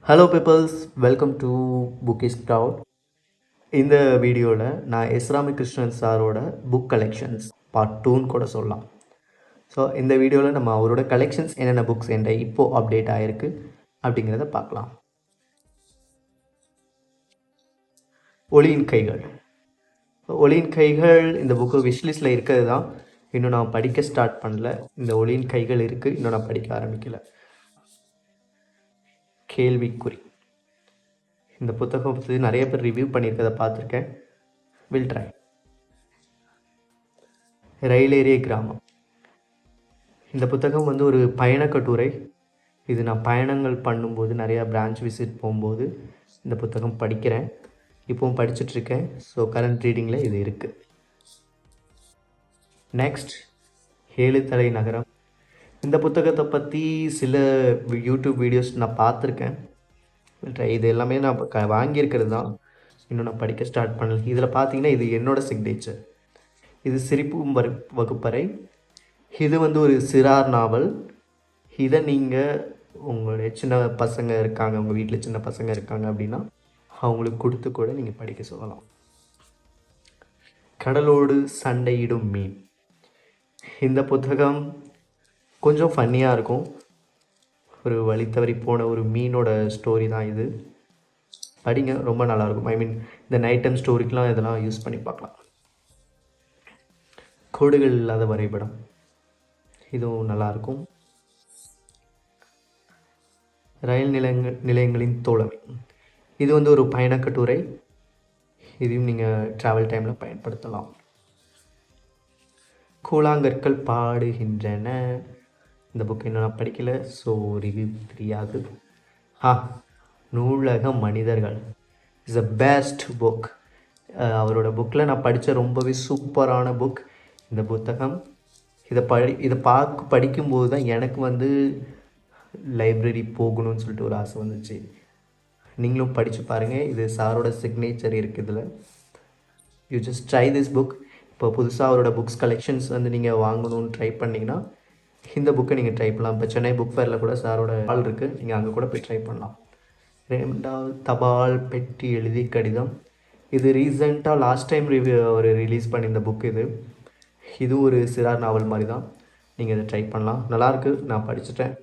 Hello peoples, welcome to Bookish Crowd. இந்த வீடியோவில் நான் எஸ்ராமி கிருஷ்ணன் சாரோட புக் கலெக்ஷன்ஸ் பார்ட் 2ன்னு கூட சொல்லலாம். ஸோ இந்த வீடியோவில் நம்ம அவரோட கலெக்ஷன்ஸ் என்னென்ன புக்ஸ் என்ற இப்போது அப்டேட் ஆகிருக்கு அப்படிங்கிறத பார்க்கலாம். ஒளியின் கைகள். ஒளியின் கைகள் இந்த புக்கு விஷ்லிஸ்டில் இருக்கிறது தான். இன்னும் நான் படிக்க ஸ்டார்ட் பண்ணல. இந்த ஒளியின் கைகள் இருக்குது, இன்னும் நான் படிக்க ஆரம்பிக்கலை. கேள்விக்குறி. இந்த புத்தகம் பற்றி நிறைய பேர் ரிவ்யூ பண்ணியிருக்கதை பார்த்துருக்கேன். Will try. ரயிலேறிய கிராமம். இந்த புத்தகம் வந்து ஒரு பயண கட்டுரை. இது நான் பயணங்கள் பண்ணும்போது நிறையா பிரான்ச் விசிட் போகும்போது இந்த புத்தகம் படிக்கிறேன். இப்போவும் படிச்சுட்ருக்கேன். ஸோ கரண்ட் ரீடிங்கில் இது இருக்குது. நெக்ஸ்ட், 7 தலை நகரம். இந்த புத்தகத்தை பற்றி சில யூடியூப் வீடியோஸ் நான் பார்த்துருக்கேன். இது எல்லாமே நான் வாங்கியிருக்கிறது தான். இன்னும் நான் படிக்க ஸ்டார்ட் பண்ணல. இதில் பார்த்தீங்கன்னா இது என்னோடய சிக்னேச்சர். இது சிரிப்பும் வகுப்பறை. இது வந்து ஒரு சிறார் நாவல். இதை நீங்கள் உங்களுடைய சின்ன பசங்க இருக்காங்க, உங்கள் வீட்டில் சின்ன பசங்க இருக்காங்க அப்படின்னா அவங்களுக்கு கொடுத்து கூட நீங்கள் படிக்க சொல்லலாம். கடலோடு சண்டையிடும் மீன். இந்த புத்தகம் கொஞ்சம் ஃபன்னியாக இருக்கும். ஒரு வழி தவறி போன ஒரு மீனோட ஸ்டோரி தான் இது. படிங்க, ரொம்ப நல்லாயிருக்கும். ஐ மீன் இந்த நைட் டைம் ஸ்டோரிக்கெலாம் இதெல்லாம் யூஸ் பண்ணி பார்க்கலாம். கோடுகள் இல்லாத வரைபடம், இதுவும் நல்லாயிருக்கும். ரயில் நிலையங்களின் தோழமை. இது வந்து ஒரு பயணக்கட்டுரை. இதையும் நீங்கள் ட்ராவல் டைமில் பயன்படுத்தலாம். கூழாங்கற்கள் பாடுகின்றன. இந்த புக் இன்னும் நான் படிக்கலை, ஸோ ரிவ்யூ தெரியாது. நூலக மனிதர்கள் இஸ் அ பெஸ்ட் புக். அவரோட புக்கில் நான் படித்த ரொம்பவே சூப்பரான புக் இந்த புத்தகம். இதை படிக்கும்போது தான் எனக்கு வந்து லைப்ரரி போகணும்னு சொல்லிட்டு ஒரு ஆசை வந்துச்சு. நீங்களும் படித்து பாருங்கள். இது சாரோட சிக்னேச்சர் இருக்குது இதில். You just try this book. இப்போ புதுசாக அவரோட புக்ஸ் கலெக்ஷன்ஸ் வந்து நீங்கள் வாங்கணும்னு ட்ரை பண்ணிங்கன்னா இந்த புக்கை நீங்கள் ட்ரை பண்ணலாம். இப்போ சென்னை புக் ஃபேரில் கூட சாரோட ஹால் இருக்குது, நீங்கள் அங்கே கூட போய் ட்ரை பண்ணலாம். 2வது, தபால் பெட்டி எழுதி கடிதம். இது ரீசெண்டாக லாஸ்ட் டைம் அவர் ரிலீஸ் பண்ணியிருந்த புக் இது ஒரு சிறார் நாவல் மாதிரி தான். நீங்கள் இதை ட்ரை பண்ணலாம், நல்லாயிருக்கு. நான் படிச்சுட்டேன்.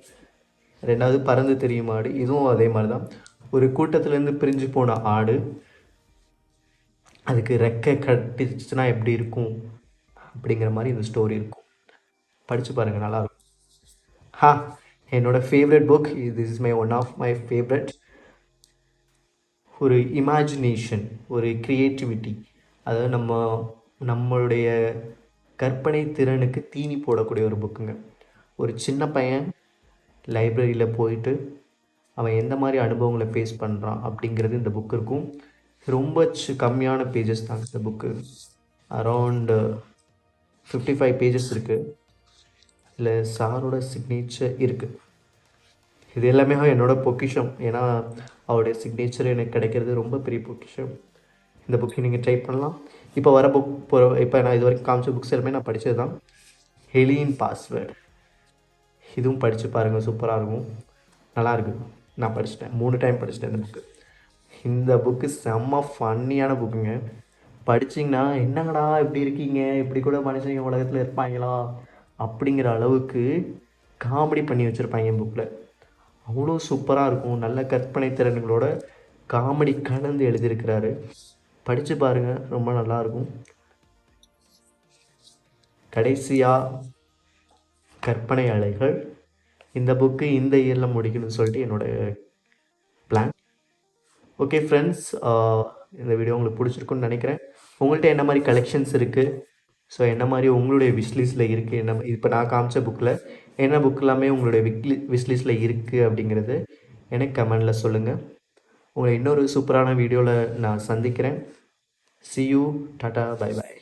2வது, பறந்து தெரியும் ஆடு. இதுவும் அதே மாதிரி தான். ஒரு கூட்டத்துலேருந்து பிரிஞ்சு போன ஆடு, அதுக்கு ரெக்கை கட்டிச்சுன்னா எப்படி இருக்கும் அப்படிங்கிற மாதிரி இந்த ஸ்டோரி இருக்கும். படித்து பாருங்கள், நல்லாயிருக்கும். என்னோடய favourite book. This is one of my favourite. ஒரு இமேஜினேஷன், ஒரு க்ரியேட்டிவிட்டி, அதாவது நம்மளுடைய கற்பனை திறனுக்கு தீனி போடக்கூடிய ஒரு புக்குங்க. ஒரு சின்ன பையன் லைப்ரரியில் போயிட்டு அவன் எந்த மாதிரி அனுபவங்களை ஃபேஸ் பண்ணுறான் அப்படிங்கிறது இந்த புக்கு இருக்கும். ரொம்ப கம்மியான பேஜஸ் தாங்க இந்த புக்கு. அரவுண்டு 55 பேஜஸ் இருக்குது. இதில் சாரோட சிக்னேச்சர் இருக்குது. இது எல்லாமே என்னோடய பொக்கிஷம். ஏன்னா அவருடைய சிக்னேச்சர் எனக்கு கிடைக்கிறது ரொம்ப பெரிய பொக்கிஷம். இந்த புக்கை நீங்கள் ட்ரை பண்ணலாம். இப்போ வர புக் இப்போ நான் இது வரைக்கும் காமிச்ச புக்ஸ் எல்லாமே நான் படித்தது தான். ஹெலியின் பாஸ்வேர்டு, இதுவும் படித்து பாருங்கள், சூப்பராக இருக்கும், நல்லாயிருக்கு. நான் படிச்சிட்டேன், 3 டைம் படிச்சிட்டேன் இந்த புக்கு. இந்த புக்கு செம்ம ஃபன்னியான புக்குங்க. படிச்சிங்கன்னா என்னங்கடா இப்படி இருக்கீங்க, இப்படி கூட மனுஷங்க உலகத்தில் இருப்பாங்களா அப்படிங்கிற அளவுக்கு காமெடி பண்ணி வச்சுருப்பாங்க புக்கில். அவ்வளோ சூப்பராக இருக்கும். நல்ல கற்பனை திறன்களோட காமெடி கலந்து எழுதியிருக்கிறாரு. படித்து பாருங்கள், ரொம்ப நல்லாயிருக்கும். கடைசியாக கற்பனை அலைகள். இந்த புக்கு இந்த இயரில் முடிக்கணும்னு சொல்லிட்டு என்னோடய பிளான். ஓகே ஃப்ரெண்ட்ஸ், இந்த வீடியோ உங்களுக்கு பிடிச்சிருக்குன்னு நினைக்கிறேன். உங்கள்கிட்ட என்ன மாதிரி கலெக்ஷன்ஸ் இருக்குது, ஸோ என்ன மாதிரி உங்களுடைய விஷ்லிஸ்ட்டில் இருக்குது, என்ன இப்போ நான் காமிச்ச புக்கில் என்ன புக் எல்லாமே உங்களுடைய விஷ்லிஸ்ட்டில் இருக்குது அப்படிங்கிறது எனக்கு கமெண்டில் சொல்லுங்கள். உங்களை இன்னொரு சூப்பரான வீடியோவில் நான் சந்திக்கிறேன். See you. Tata. Bye bye.